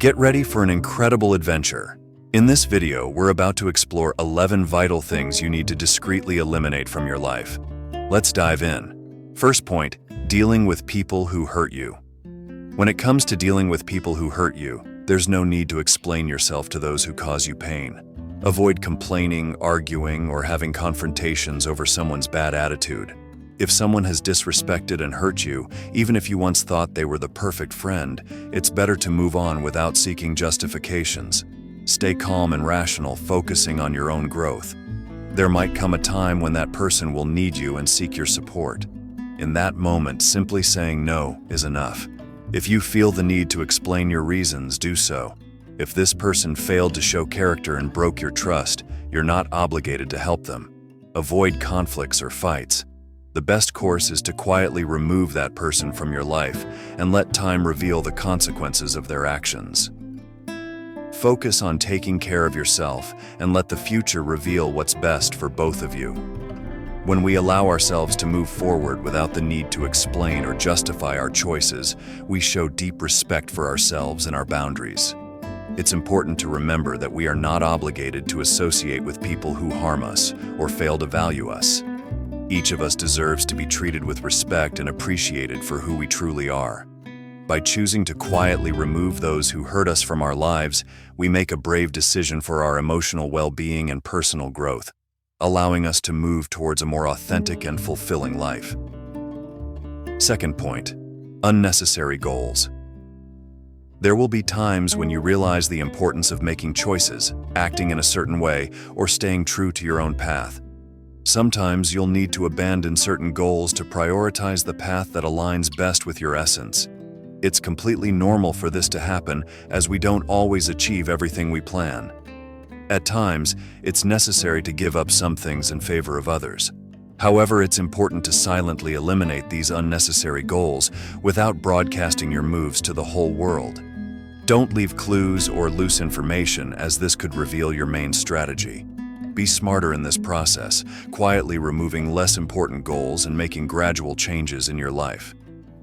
Get ready for an incredible adventure. In this video, we're about to explore 11 vital things you need to discreetly eliminate from your life. Let's dive in. First point, dealing with people who hurt you. When it comes to dealing with people who hurt you, there's no need to explain yourself to those who cause you pain. Avoid complaining, arguing, or having confrontations over someone's bad attitude. If someone has disrespected and hurt you, even if you once thought they were the perfect friend, it's better to move on without seeking justifications. Stay calm and rational, focusing on your own growth. There might come a time when that person will need you and seek your support. In that moment, simply saying no is enough. If you feel the need to explain your reasons, do so. If this person failed to show character and broke your trust, you're not obligated to help them. Avoid conflicts or fights. The best course is to quietly remove that person from your life and let time reveal the consequences of their actions. Focus on taking care of yourself and let the future reveal what's best for both of you. When we allow ourselves to move forward without the need to explain or justify our choices, we show deep respect for ourselves and our boundaries. It's important to remember that we are not obligated to associate with people who harm us or fail to value us. Each of us deserves to be treated with respect and appreciated for who we truly are. By choosing to quietly remove those who hurt us from our lives, we make a brave decision for our emotional well-being and personal growth, allowing us to move towards a more authentic and fulfilling life. Second point, unnecessary goals. There will be times when you realize the importance of making choices, acting in a certain way, or staying true to your own path. Sometimes you'll need to abandon certain goals to prioritize the path that aligns best with your essence. It's completely normal for this to happen, as we don't always achieve everything we plan. At times, it's necessary to give up some things in favor of others. However, it's important to silently eliminate these unnecessary goals without broadcasting your moves to the whole world. Don't leave clues or loose information, as this could reveal your main strategy. Be smarter in this process, quietly removing less important goals and making gradual changes in your life.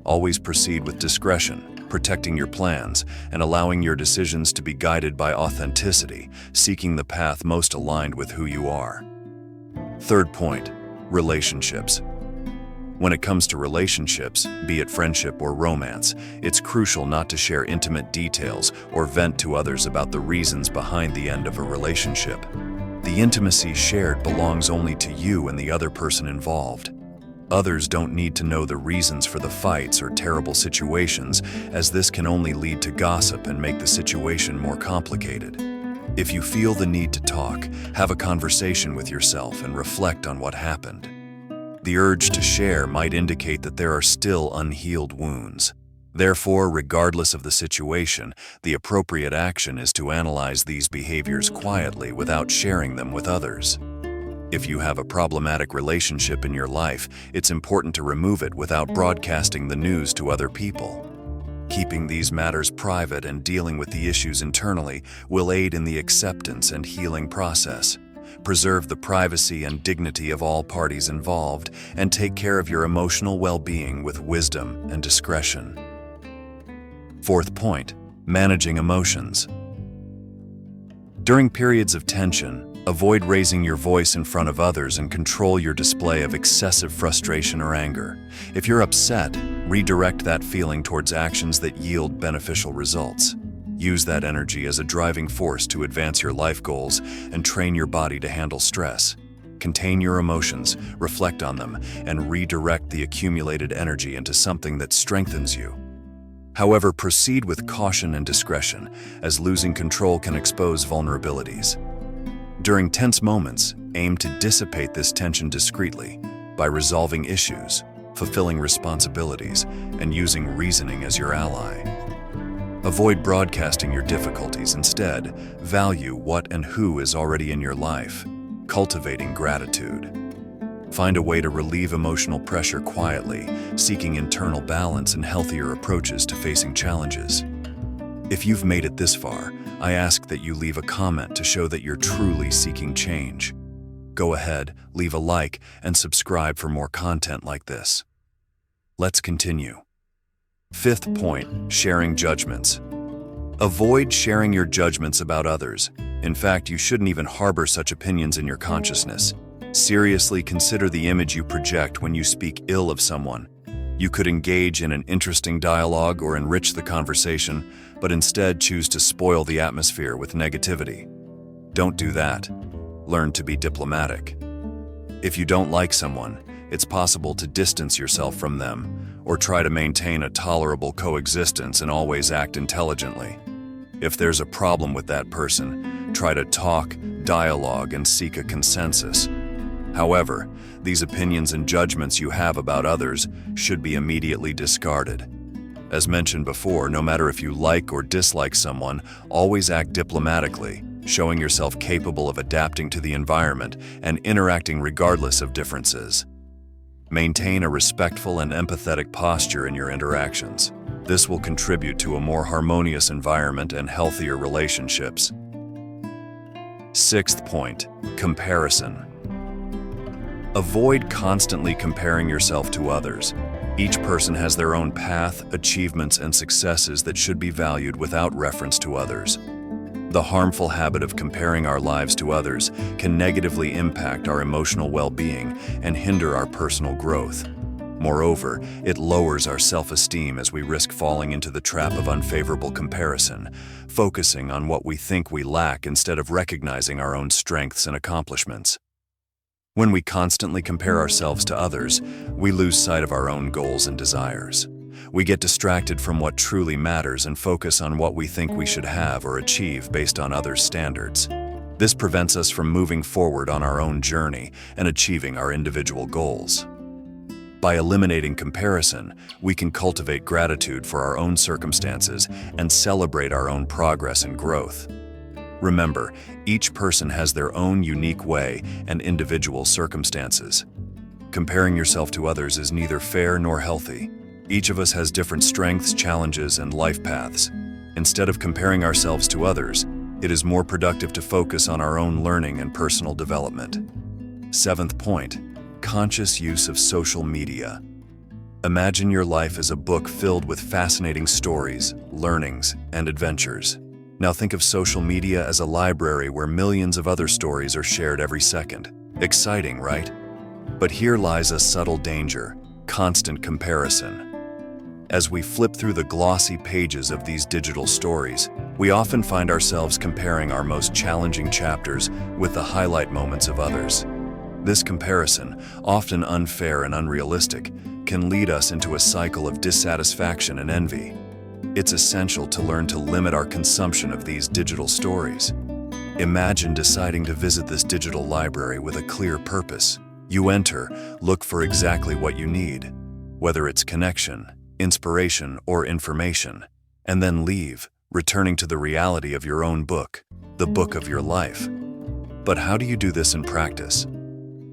Always proceed with discretion, protecting your plans, and allowing your decisions to be guided by authenticity, seeking the path most aligned with who you are. Third point, relationships. When it comes to relationships, be it friendship or romance, it's crucial not to share intimate details or vent to others about the reasons behind the end of a relationship. The intimacy shared belongs only to you and the other person involved. Others don't need to know the reasons for the fights or terrible situations, as this can only lead to gossip and make the situation more complicated. If you feel the need to talk, have a conversation with yourself and reflect on what happened. The urge to share might indicate that there are still unhealed wounds. Therefore, regardless of the situation, the appropriate action is to analyze these behaviors quietly without sharing them with others. If you have a problematic relationship in your life, it's important to remove it without broadcasting the news to other people. Keeping these matters private and dealing with the issues internally will aid in the acceptance and healing process. Preserve the privacy and dignity of all parties involved, and take care of your emotional well-being with wisdom and discretion. Fourth point, managing emotions. During periods of tension, avoid raising your voice in front of others and control your display of excessive frustration or anger. If you're upset, redirect that feeling towards actions that yield beneficial results. Use that energy as a driving force to advance your life goals and train your body to handle stress. Contain your emotions, reflect on them, and redirect the accumulated energy into something that strengthens you. However, proceed with caution and discretion, as losing control can expose vulnerabilities. During tense moments, aim to dissipate this tension discreetly by resolving issues, fulfilling responsibilities, and using reasoning as your ally. Avoid broadcasting your difficulties. Instead, value what and who is already in your life, cultivating gratitude. Find a way to relieve emotional pressure quietly, seeking internal balance and healthier approaches to facing challenges. If you've made it this far, I ask that you leave a comment to show that you're truly seeking change. Go ahead, leave a like, and subscribe for more content like this. Let's continue. Fifth point, sharing judgments. Avoid sharing your judgments about others. In fact, you shouldn't even harbor such opinions in your consciousness. Seriously consider the image you project when you speak ill of someone. You could engage in an interesting dialogue or enrich the conversation, but instead choose to spoil the atmosphere with negativity. Don't do that. Learn to be diplomatic. If you don't like someone, it's possible to distance yourself from them or try to maintain a tolerable coexistence and always act intelligently. If there's a problem with that person, try to talk, dialogue, and seek a consensus. However, these opinions and judgments you have about others should be immediately discarded. As mentioned before, no matter if you like or dislike someone, always act diplomatically, showing yourself capable of adapting to the environment and interacting regardless of differences. Maintain a respectful and empathetic posture in your interactions. This will contribute to a more harmonious environment and healthier relationships. Sixth point, comparison. Avoid constantly comparing yourself to others. Each person has their own path, achievements, and successes that should be valued without reference to others. The harmful habit of comparing our lives to others can negatively impact our emotional well-being and hinder our personal growth. Moreover, it lowers our self-esteem as we risk falling into the trap of unfavorable comparison, focusing on what we think we lack instead of recognizing our own strengths and accomplishments. When we constantly compare ourselves to others, we lose sight of our own goals and desires. We get distracted from what truly matters and focus on what we think we should have or achieve based on others' standards. This prevents us from moving forward on our own journey and achieving our individual goals. By eliminating comparison, we can cultivate gratitude for our own circumstances and celebrate our own progress and growth. Remember, each person has their own unique way and individual circumstances. Comparing yourself to others is neither fair nor healthy. Each of us has different strengths, challenges, and life paths. Instead of comparing ourselves to others, it is more productive to focus on our own learning and personal development. Seventh point, conscious use of social media. Imagine your life as a book filled with fascinating stories, learnings, and adventures. Now think of social media as a library where millions of other stories are shared every second. Exciting, right? But here lies a subtle danger: constant comparison. As we flip through the glossy pages of these digital stories, we often find ourselves comparing our most challenging chapters with the highlight moments of others. This comparison, often unfair and unrealistic, can lead us into a cycle of dissatisfaction and envy. It's essential to learn to limit our consumption of these digital stories. Imagine deciding to visit this digital library with a clear purpose. You enter, look for exactly what you need, whether it's connection, inspiration, or information, and then leave, returning to the reality of your own book, the book of your life. But how do you do this in practice?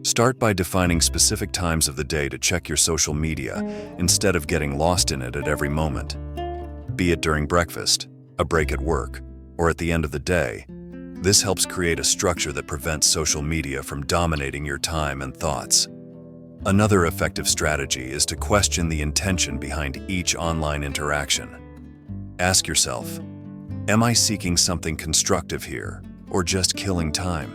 Start by defining specific times of the day to check your social media instead of getting lost in it at every moment. Be it during breakfast, a break at work, or at the end of the day. This helps create a structure that prevents social media from dominating your time and thoughts. Another effective strategy is to question the intention behind each online interaction. Ask yourself, am I seeking something constructive here, or just killing time?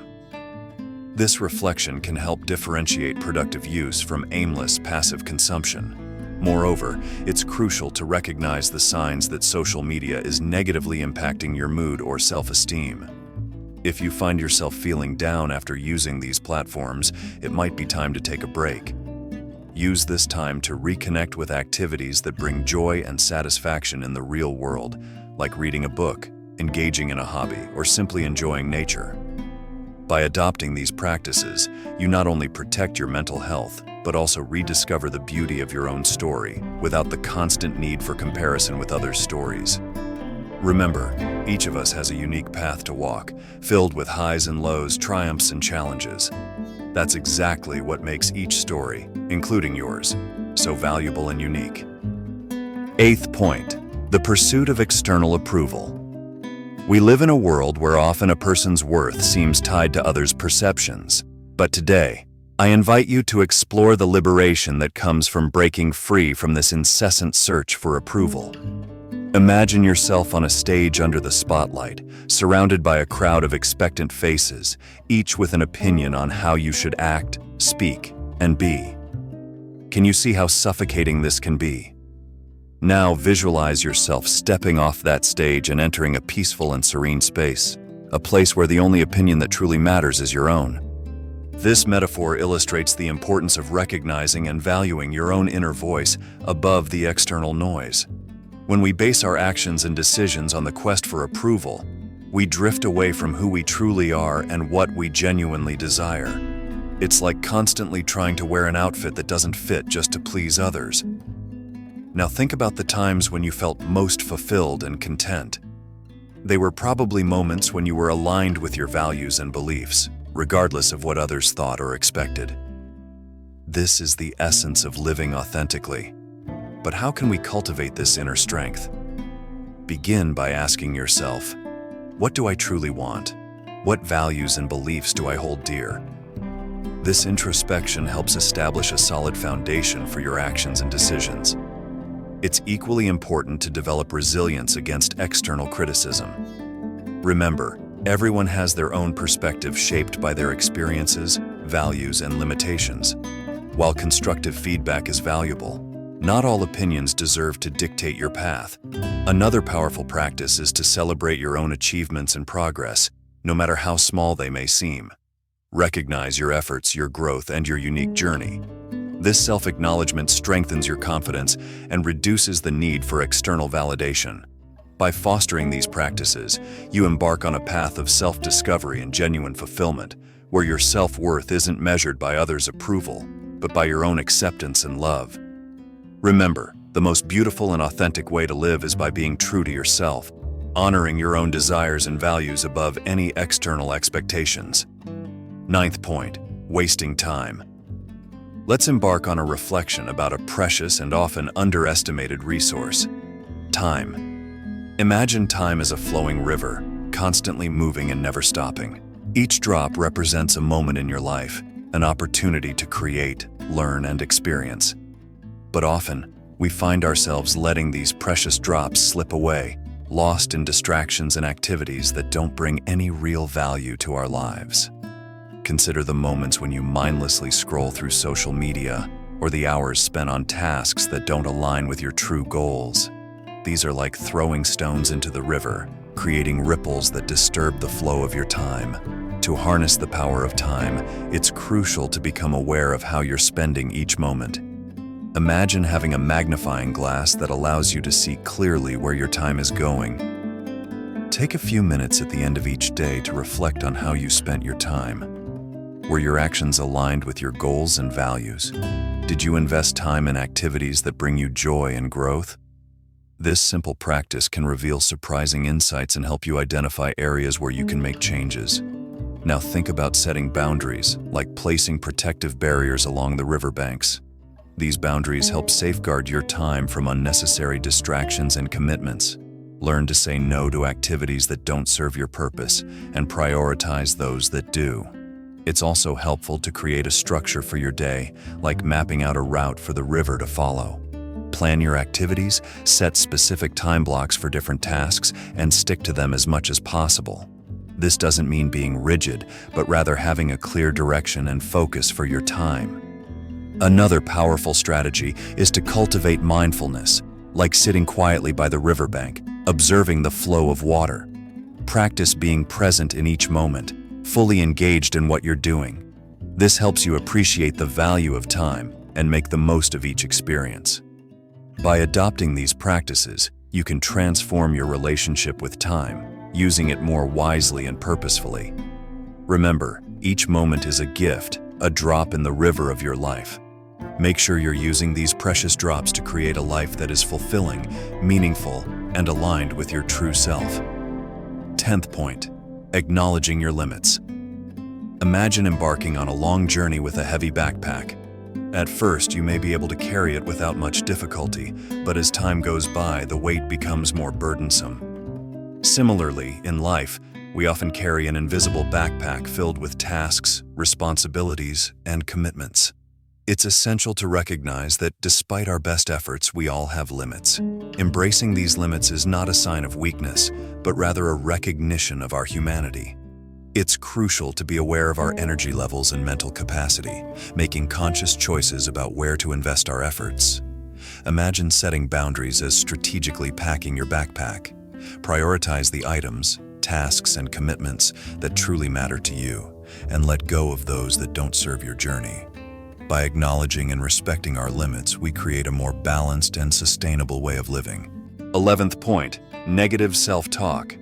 This reflection can help differentiate productive use from aimless, passive consumption. Moreover, it's crucial to recognize the signs that social media is negatively impacting your mood or self-esteem. If you find yourself feeling down after using these platforms, it might be time to take a break. Use this time to reconnect with activities that bring joy and satisfaction in the real world, like reading a book, engaging in a hobby, or simply enjoying nature. By adopting these practices, you not only protect your mental health, but also rediscover the beauty of your own story without the constant need for comparison with others' stories. Remember, each of us has a unique path to walk, filled with highs and lows, triumphs and challenges. That's exactly what makes each story, including yours, so valuable and unique. Eighth point, the pursuit of external approval. We live in a world where often a person's worth seems tied to others' perceptions. But today, I invite you to explore the liberation that comes from breaking free from this incessant search for approval. Imagine yourself on a stage under the spotlight, surrounded by a crowd of expectant faces, each with an opinion on how you should act, speak, and be. Can you see how suffocating this can be? Now visualize yourself stepping off that stage and entering a peaceful and serene space, a place where the only opinion that truly matters is your own. This metaphor illustrates the importance of recognizing and valuing your own inner voice above the external noise. When we base our actions and decisions on the quest for approval, we drift away from who we truly are and what we genuinely desire. It's like constantly trying to wear an outfit that doesn't fit just to please others. Now think about the times when you felt most fulfilled and content. They were probably moments when you were aligned with your values and beliefs, regardless of what others thought or expected. This is the essence of living authentically. But how can we cultivate this inner strength? Begin by asking yourself, what do I truly want? What values and beliefs do I hold dear? This introspection helps establish a solid foundation for your actions and decisions. It's equally important to develop resilience against external criticism. Remember, everyone has their own perspective shaped by their experiences, values, and limitations. While constructive feedback is valuable, not all opinions deserve to dictate your path. Another powerful practice is to celebrate your own achievements and progress, no matter how small they may seem. Recognize your efforts, your growth, and your unique journey. This self-acknowledgement strengthens your confidence and reduces the need for external validation. By fostering these practices, you embark on a path of self-discovery and genuine fulfillment, where your self-worth isn't measured by others' approval, but by your own acceptance and love. Remember, the most beautiful and authentic way to live is by being true to yourself, honoring your own desires and values above any external expectations. Ninth point, wasting time. Let's embark on a reflection about a precious and often underestimated resource: time. Imagine time as a flowing river, constantly moving and never stopping. Each drop represents a moment in your life, an opportunity to create, learn, and experience. But often, we find ourselves letting these precious drops slip away, lost in distractions and activities that don't bring any real value to our lives. Consider the moments when you mindlessly scroll through social media, or the hours spent on tasks that don't align with your true goals. These are like throwing stones into the river, creating ripples that disturb the flow of your time. To harness the power of time, it's crucial to become aware of how you're spending each moment. Imagine having a magnifying glass that allows you to see clearly where your time is going. Take a few minutes at the end of each day to reflect on how you spent your time. Were your actions aligned with your goals and values? Did you invest time in activities that bring you joy and growth? This simple practice can reveal surprising insights and help you identify areas where you can make changes. Now think about setting boundaries, like placing protective barriers along the riverbanks. These boundaries help safeguard your time from unnecessary distractions and commitments. Learn to say no to activities that don't serve your purpose and prioritize those that do. It's also helpful to create a structure for your day, like mapping out a route for the river to follow. Plan your activities, set specific time blocks for different tasks, and stick to them as much as possible. This doesn't mean being rigid, but rather having a clear direction and focus for your time. Another powerful strategy is to cultivate mindfulness, like sitting quietly by the riverbank, observing the flow of water. Practice being present in each moment, fully engaged in what you're doing. This helps you appreciate the value of time and make the most of each experience. By adopting these practices, you can transform your relationship with time, using it more wisely and purposefully. Remember, each moment is a gift, a drop in the river of your life. Make sure you're using these precious drops to create a life that is fulfilling, meaningful, and aligned with your true self. 10th point, acknowledging your limits. Imagine embarking on a long journey with a heavy backpack. At first, you may be able to carry it without much difficulty, but as time goes by, the weight becomes more burdensome. Similarly, in life, we often carry an invisible backpack filled with tasks, responsibilities, and commitments. It's essential to recognize that despite our best efforts, we all have limits. Embracing these limits is not a sign of weakness, but rather a recognition of our humanity. It's crucial to be aware of our energy levels and mental capacity, making conscious choices about where to invest our efforts. Imagine setting boundaries as strategically packing your backpack. Prioritize the items, tasks, and commitments that truly matter to you, and let go of those that don't serve your journey. By acknowledging and respecting our limits, we create a more balanced and sustainable way of living. 11th point, negative self-talk.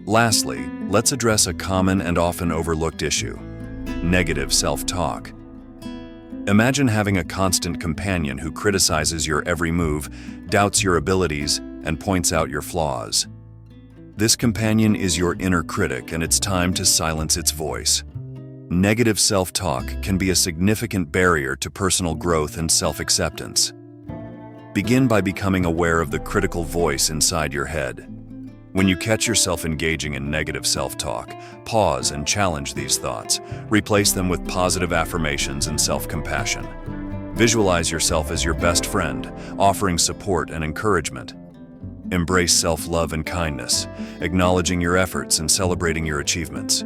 Lastly, let's address a common and often overlooked issue: negative self-talk. Imagine having a constant companion who criticizes your every move, doubts your abilities, and points out your flaws. This companion is your inner critic, and it's time to silence its voice. Negative self-talk can be a significant barrier to personal growth and self-acceptance. Begin by becoming aware of the critical voice inside your head. When you catch yourself engaging in negative self-talk, pause and challenge these thoughts. Replace them with positive affirmations and self-compassion. Visualize yourself as your best friend, offering support and encouragement. Embrace self-love and kindness, acknowledging your efforts and celebrating your achievements.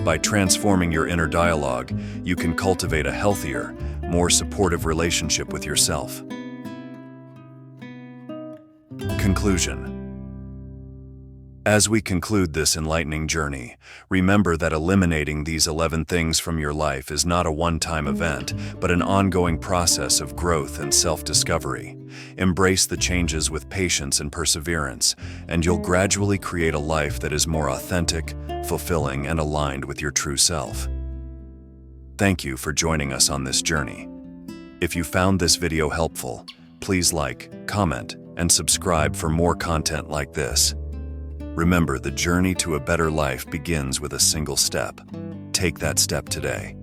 By transforming your inner dialogue, you can cultivate a healthier, more supportive relationship with yourself. Conclusion. As we conclude this enlightening journey, remember that eliminating these 11 things from your life is not a one-time event, but an ongoing process of growth and self-discovery. Embrace the changes with patience and perseverance, and you'll gradually create a life that is more authentic, fulfilling, and aligned with your true self. Thank you for joining us on this journey. If you found this video helpful, please like, comment, and subscribe for more content like this. Remember, the journey to a better life begins with a single step. Take that step today.